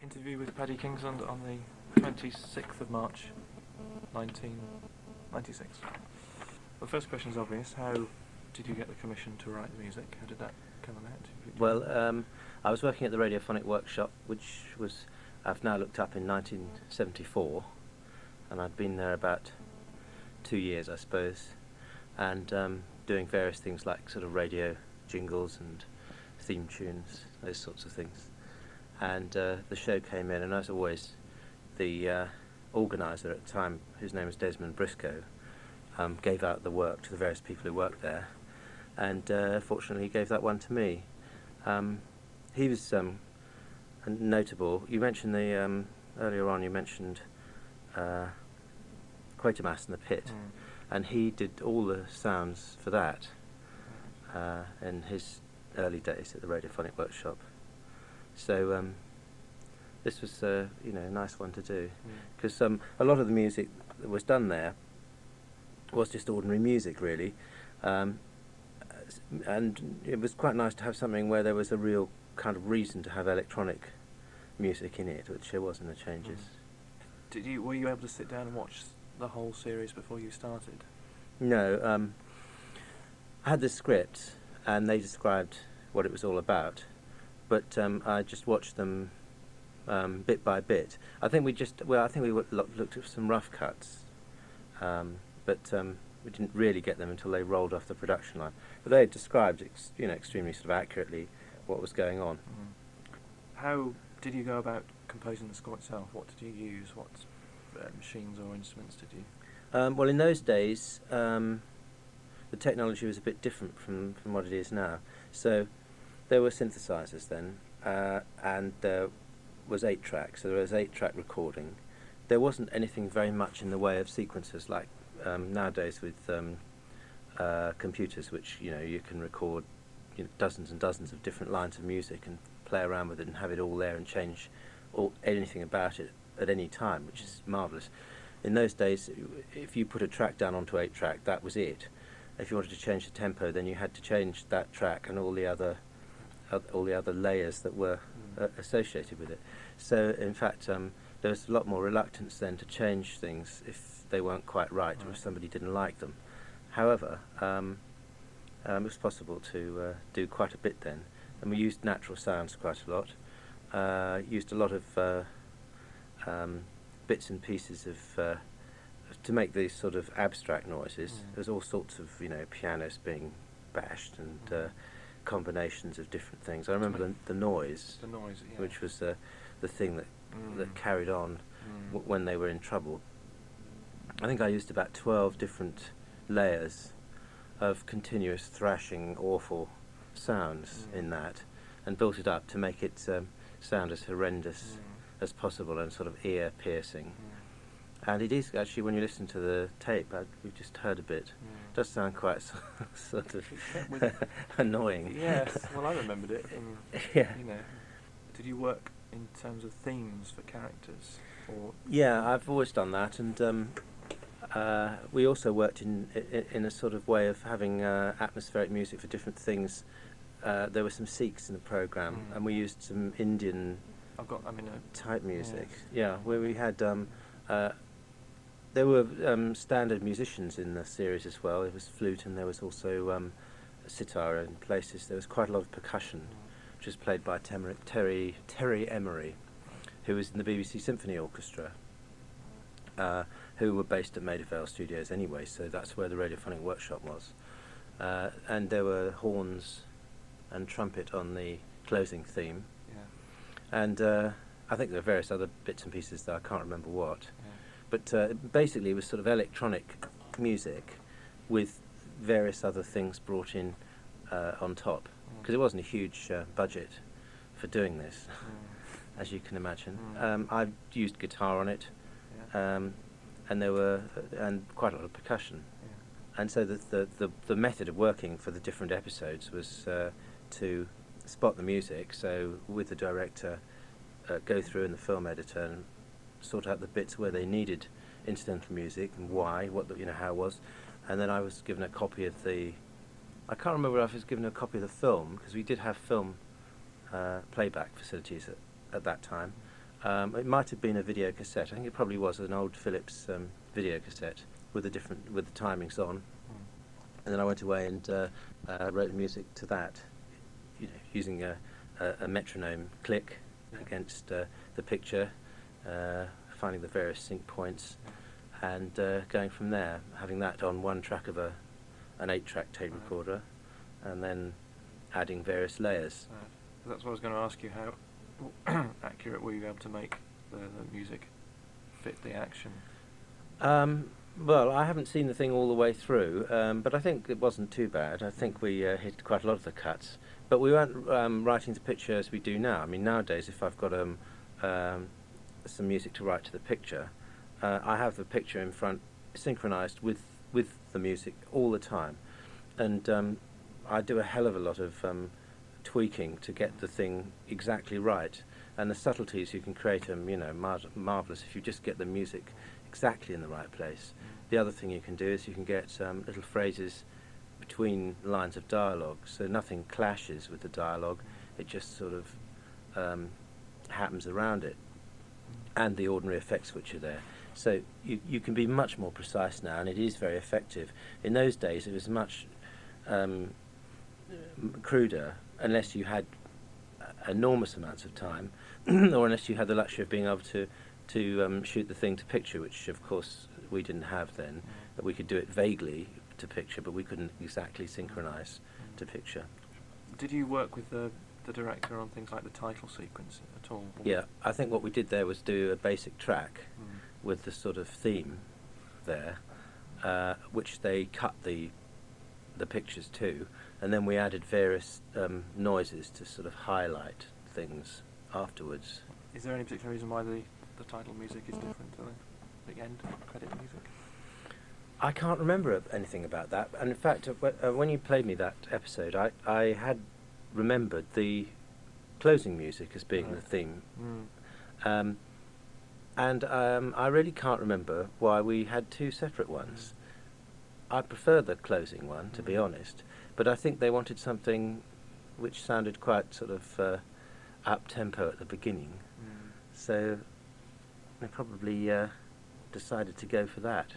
interview with Paddy Kingsland on the 26th of March, 1996. The first question is obvious. How did you get the commission to write the music? How did that come about? Well, I was working at the Radiophonic Workshop, which was, I've now looked up, in 1974, and I'd been there about 2 years, I suppose, and doing various things like sort of radio jingles and theme tunes, those sorts of things. And the show came in, and as always, the organiser at the time, whose name was Desmond Briscoe, gave out the work to the various people who worked there, and fortunately he gave that one to me. He was notable. You mentioned the earlier on. You mentioned Quatermass and the Pit, and he did all the sounds for that in his early days at the Radiophonic Workshop. So this was a nice one to do, because a lot of the music that was done there was just ordinary music, really, and it was quite nice to have something where there was a real kind of reason to have electronic music in it, which there was in the changes. Were you able to sit down and watch the whole series before you started? No, I had the script, and they described what it was all about, but I just watched them bit by bit. I think we looked at some rough cuts, but we didn't really get them until they rolled off the production line. But they had described, extremely sort of accurately what was going on. How did you go about composing the score itself? What did you use? What machines or instruments did you? Well, in those days, the technology was a bit different from what it is now. So there were synthesizers then, and there was 8-track, so there was 8-track recording. There wasn't anything very much in the way of sequencers like nowadays with computers, which you can record dozens and dozens of different lines of music and play around with it and have it all there and change anything about it at any time, which is marvellous. In those days, if you put a track down onto 8-track, that was it. If you wanted to change the tempo, then you had to change that track and all the other layers that were associated with it. So, in fact, there was a lot more reluctance then to change things if they weren't quite right or if somebody didn't like them. However, it was possible to do quite a bit then, and we used natural sounds quite a lot. Used a lot of bits and pieces of to make these sort of abstract noises. There's all sorts of pianos being bashed and combinations of different things. I remember the noise, which was the thing that carried on when they were in trouble. I think I used about 12 different layers of continuous thrashing, awful sounds in that, and built it up to make it sound as horrendous as possible and sort of ear-piercing. And it is actually, when you listen to the tape, we've just heard a bit, it does sound quite sort of annoying. Yes, well, I remembered it. Yeah. Did you work in terms of themes for characters? Or yeah, I've always done that, and we also worked in a sort of way of having atmospheric music for different things. There were some Sikhs in the programme, and we used some Indian type music. Yeah, where we had there were standard musicians in the series as well. There was flute, and there was also sitar in places. There was quite a lot of percussion, which was played by Terry Emery, who was in the BBC Symphony Orchestra, who were based at Maida Vale Studios anyway, so that's where the Radiophonic Workshop was. And there were horns and trumpet on the closing theme. And I think there are various other bits and pieces that I can't remember what. But basically it was sort of electronic music with various other things brought in on top, because it wasn't a huge budget for doing this, as you can imagine. I used guitar on it, and there were quite a lot of percussion. And so the method of working for the different episodes was to spot the music, so with the director, go through in the film editor and sort out the bits where they needed incidental music and why, how it was. And then I was given a copy of I can't remember if I was given a copy of the film, because we did have film playback facilities at that time. It might have been a video cassette. I think it probably was an old Philips video cassette with the timings on. And then I went away and wrote the music to that, using a metronome click against the picture, finding the various sync points, and going from there, having that on one track of an 8-track tape recorder, and then adding various layers. That's what I was going to ask you. How accurate were you able to make the music fit the action? Well, I haven't seen the thing all the way through, but I think it wasn't too bad. I think we hit quite a lot of the cuts, but we weren't writing the picture as we do now. I mean, nowadays, if I've got some music to write to the picture, I have the picture in front, synchronized with the music all the time, and I do a hell of a lot of tweaking to get the thing exactly right. And the subtleties you can create them, marvelous if you just get the music exactly in the right place. The other thing you can do is you can get little phrases between lines of dialogue, so nothing clashes with the dialogue. It just sort of happens around it, and the ordinary effects which are there. So you can be much more precise now, and it is very effective. In those days, it was much cruder, unless you had enormous amounts of time, or unless you had the luxury of being able to shoot the thing to picture, which of course we didn't have then. We could do it vaguely to picture, but we couldn't exactly synchronize to picture. Did you work with the director on things like the title sequence at all? Yeah, I think what we did there was do a basic track with the sort of theme there, which they cut the pictures to, and then we added various noises to sort of highlight things afterwards. Is there any particular reason why the title music is different to the end credit music? I can't remember anything about that, and in fact, when you played me that episode, I had remembered the closing music as being the theme, and I really can't remember why we had two separate ones. I prefer the closing one, to be honest, but I think they wanted something which sounded quite sort of up-tempo at the beginning, so they probably decided to go for that.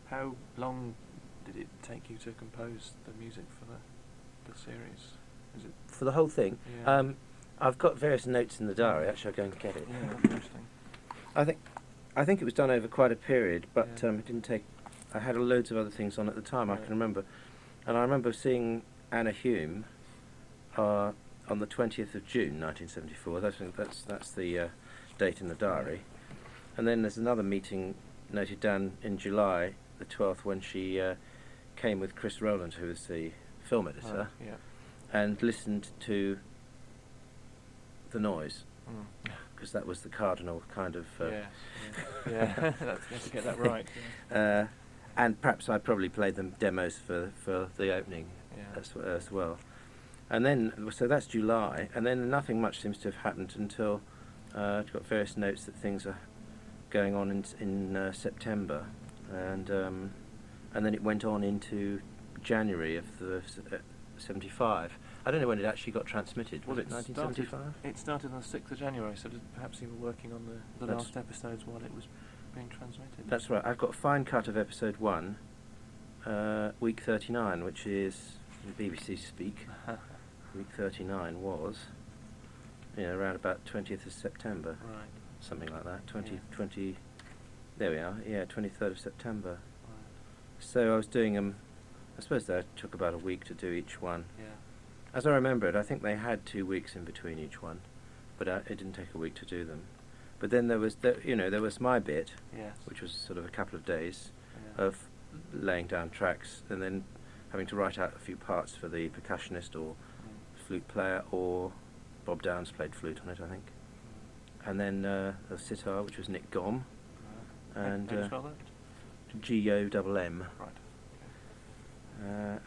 How long did it take you to compose the music for the series? Is it for the whole thing? Yeah. I've got various notes in the diary. Actually, I'll go and get it. Yeah, that's interesting. I think it was done over quite a period, but it didn't take. I had loads of other things on at the time. Right. I can remember, and I remember seeing Anna Hume on the 20th of June, 1974. That's the date in the diary. And then there's another meeting noted down in July the 12th when she came with Chris Rowland, who was the film editor, and listened to the noise, because that was the cardinal kind of... yeah, you have to get that right. And perhaps I probably played them demos for the opening as well. And then, so that's July, and then nothing much seems to have happened until I've got various notes that things are going on in September, and then it went on into January of the 75. I don't know when it actually got transmitted. Was it 1975? It started on the 6th of January, so perhaps you were working on the last episodes while it was being transmitted. That's right. I've got a fine cut of episode 1, week 39, which is BBC speak. Week 39 was, around about 20th of September. Right. Something like that. 20, there we are. Yeah, 23rd of September. Right. So I was doing them. I suppose that took about a week to do each one. Yeah. As I remember it, I think they had 2 weeks in between each one, but it didn't take a week to do them. But then there was there was my bit, which was sort of a couple of days of laying down tracks and then having to write out a few parts for the percussionist or flute player, or Bob Downs played flute on it, I think. And then a sitar, which was Nick Gomm, and how do you spell that? Gomm. Right.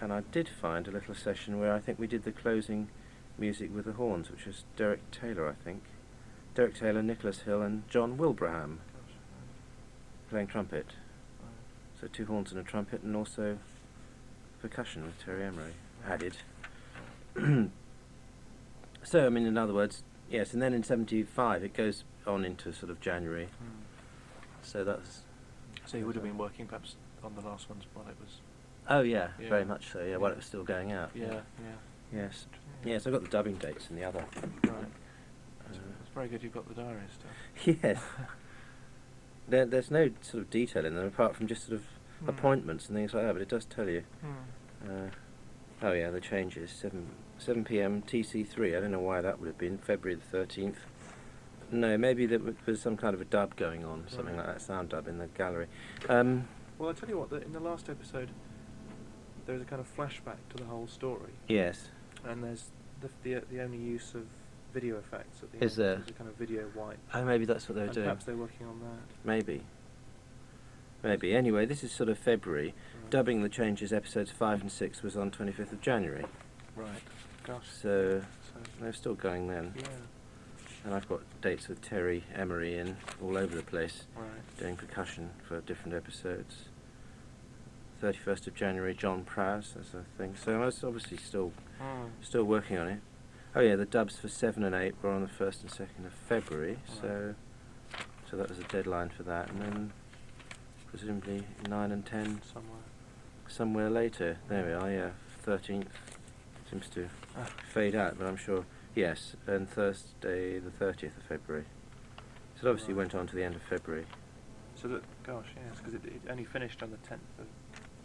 And I did find a little session where I think we did the closing music with the horns, which was Derek Taylor, I think. Derek Taylor, Nicholas Hill, and John Wilbraham playing trumpet. So 2 horns and a trumpet, and also percussion with Terry Emery added. So, I mean, in other words, yes, and then in 75 it goes on into sort of January. So that's. So you would have been working perhaps on the last ones while it was. Oh yeah, Yeah. very much so. Yeah, while it was still going out. Yeah. Yes. Yes, I got the dubbing dates in the other. Right. It's very good you've got the diary stuff. Yes. There's no sort of detail in them apart from just sort of appointments and things like that, but it does tell you. Oh yeah, the changes. 7 p.m. TC3. I don't know why that would have been February the 13th. No, maybe there was some kind of a dub going on, something like that, sound dub in the gallery. Well, I tell you what, in the last episode, there's a kind of flashback to the whole story. Yes. And there's the only use of video effects at the Is end. there? There's a kind of video wipe. Oh, maybe that's what they were And doing. perhaps they're working on that. Maybe. Anyway, this is sort of February. Right. Dubbing the changes, episodes 5 and 6 was on 25th of January. Right. Gosh. So they're still going then. Yeah. And I've got dates with Terry Emery in all over the place, Right. doing percussion for different episodes. 31st of January, John Prowse, as a thing. So I was obviously still working on it. Oh yeah, the dubs for 7 and 8 were on the 1st and 2nd of February, so that was a deadline for that. And then presumably 9 and 10 somewhere later. There we are, yeah, 13th seems to fade out, but I'm sure, yes, and Thursday the 30th of February. So it obviously went on to the end of February. So that, gosh, yes, because it only finished on the 10th of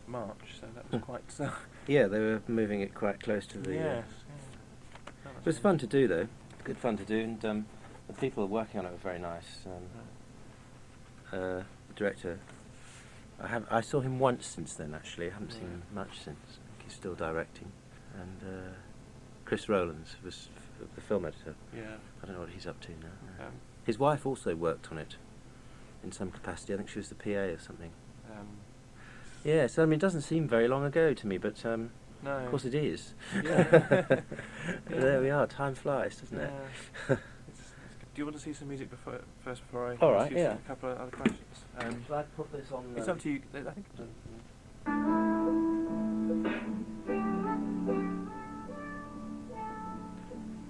March, so that was quite. Yeah, they were moving it quite close to the. Yes. It was fun to do, though. Good fun to do, and the people working on it were very nice. The director, I saw him once since then. Actually, I haven't seen him much since. I think he's still directing, and Chris Rowlands was the film editor. Yeah. I don't know what he's up to now. Um, His wife also worked on it in some capacity. I think she was the PA or something. Yeah, so I mean, it doesn't seem very long ago to me, but no. of course it is. Yeah. There we are. Time flies, doesn't it? Do you want to see some music first before I All right, ask you yeah. a couple of other questions? Shall I put this on? It's up to you. I think.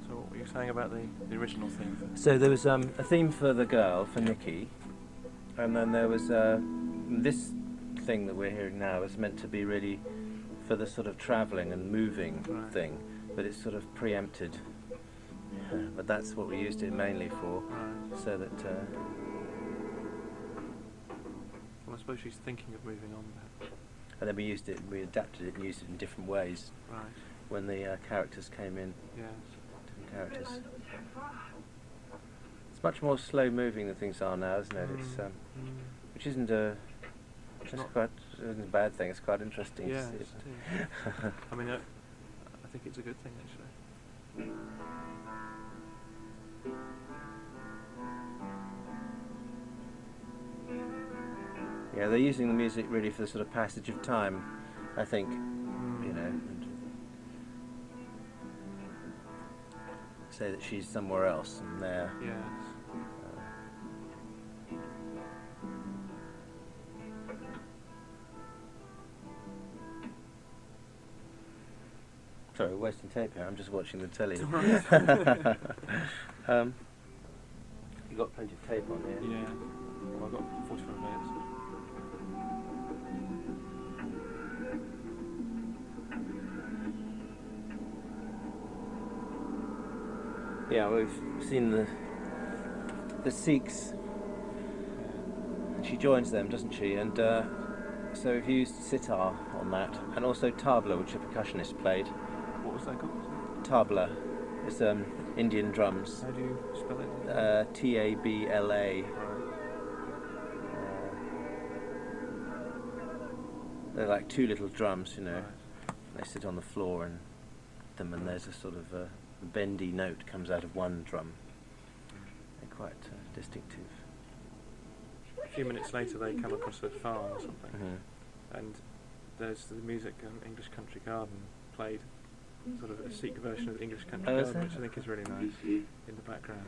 So what were you saying about the original theme? So there was a theme for the girl, for Nikki, and then there was this thing that we're hearing now is meant to be really for the sort of travelling and moving thing, but it's sort of preempted. But that's what we used it mainly for, so that. Well, I suppose she's thinking of moving on then. And then we adapted it and used it in different ways when the characters came in. Yes. Different characters. It's much more slow moving than things are now, isn't it? It's which isn't a. Isn't a bad thing. It's quite interesting. Yeah, to see it. I mean, I think it's a good thing actually. Yeah, they're using the music really for the sort of passage of time, I think. You know, and say that she's somewhere else and there. Yes. Sorry, we're wasting tape here. I'm just watching the telly. You got plenty of tape on here. Yeah. Well, I've got 45 minutes. Yeah, we've seen the Sikhs. And she joins them, doesn't she? And so we've used sitar on that, and also tabla, which a percussionist played. What was that called? Tabla. It's Indian drums. How do you spell it? Tabla. They're like two little drums, you know. They sit on the floor and there's a sort of bendy note comes out of one drum. They're quite distinctive. A few minutes later, they come across a farm or something, and there's the music English Country Garden played, sort of a Sikh version of English Country Garden, which I think is really nice in the background.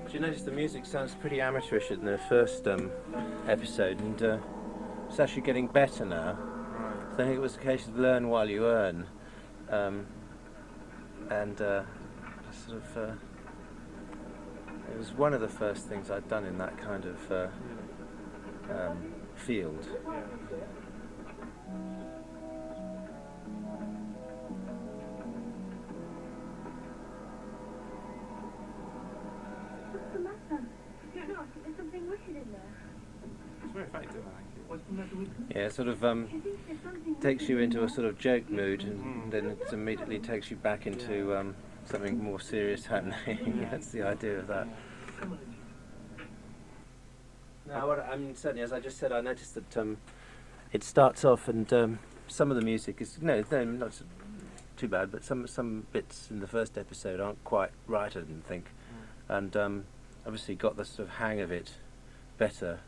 Do you know noticed the music sounds pretty amateurish in the first episode, and it's actually getting better now. Right. So I think it was a case of learn while you earn, and sort of it was one of the first things I'd done in that kind of field. What's the matter? You're not. There's something wicked in there. It's very effective, I think. What's the matter with you? Yeah, it sort of Do you think there's something takes you wicked into in a sort of joke mood, and Mm. then it immediately takes you back into something more serious happening. That's the idea of that. No, I mean, certainly, as I just said, I noticed that it starts off, and some of the music is not too bad, but some bits in the first episode aren't quite right, I didn't think, and obviously got the sort of hang of it better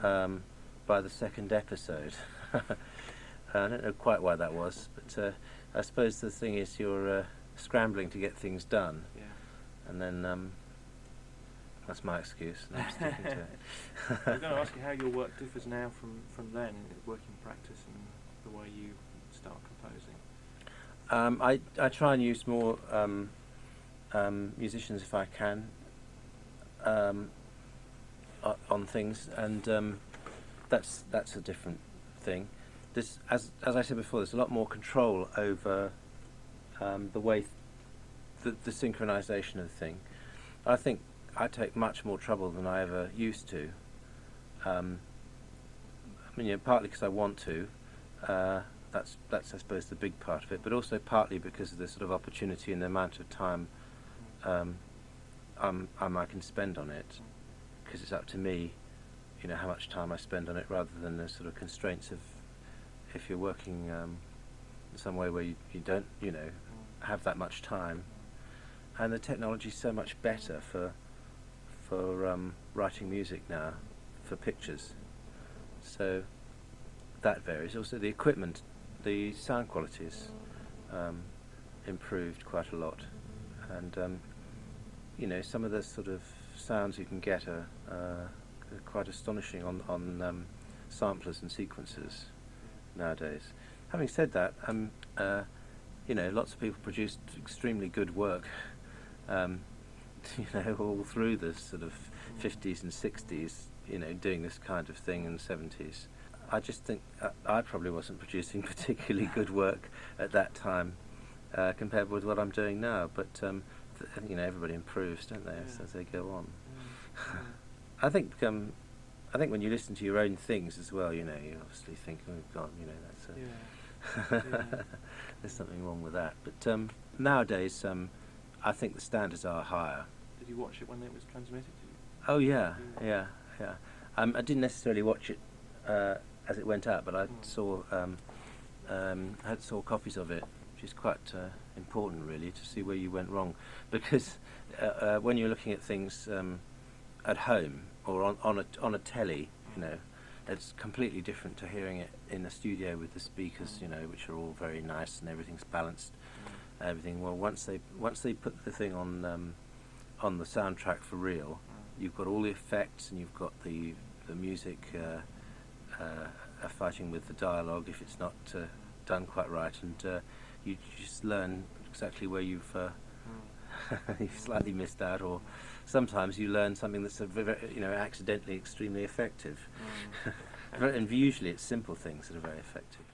by the second episode. I don't know quite why that was, but I suppose the thing is you're scrambling to get things done, Yeah. and then that's my excuse, and I'm sticking to it. I was going to ask you how your work differs now from then, working practice and the way you start composing. I try and use more musicians if I can on things, and that's a different thing. As I said before, there's a lot more control over the way the synchronization of the thing. I think I take much more trouble than I ever used to. I mean, partly because I want to. That's I suppose the big part of it, but also partly because of the sort of opportunity and the amount of time I can spend on it, because it's up to me, how much time I spend on it, rather than the sort of constraints of if you're working in some way where you don't have that much time. And the technology's so much better for writing music now, for pictures. So that varies. Also the equipment, the sound quality's improved quite a lot, and some of the sort of sounds you can get are quite astonishing on samplers and sequencers nowadays. Having said that, lots of people produced extremely good work, all through the sort of 50s and 60s, doing this kind of thing in the 70s. I just think I probably wasn't producing particularly good work at that time compared with what I'm doing now, but everybody improves, don't they, as they go on. I think when you listen to your own things as well, you obviously think, oh God, that's there's something wrong with that. But nowadays, I think the standards are higher. Did you watch it when it was transmitted to you? Oh yeah. I didn't necessarily watch it as it went out, but I saw copies of it, which is quite important, really, to see where you went wrong, because when you're looking at things at home or on a telly, it's completely different to hearing it in a studio with the speakers, which are all very nice and everything's balanced. Everything. Well, once they put the thing on the soundtrack for real, you've got all the effects, and you've got the music fighting with the dialogue if it's not done quite right, and you just learn exactly where you've slightly missed out, or sometimes you learn something that's accidentally extremely effective. And usually it's simple things that are very effective.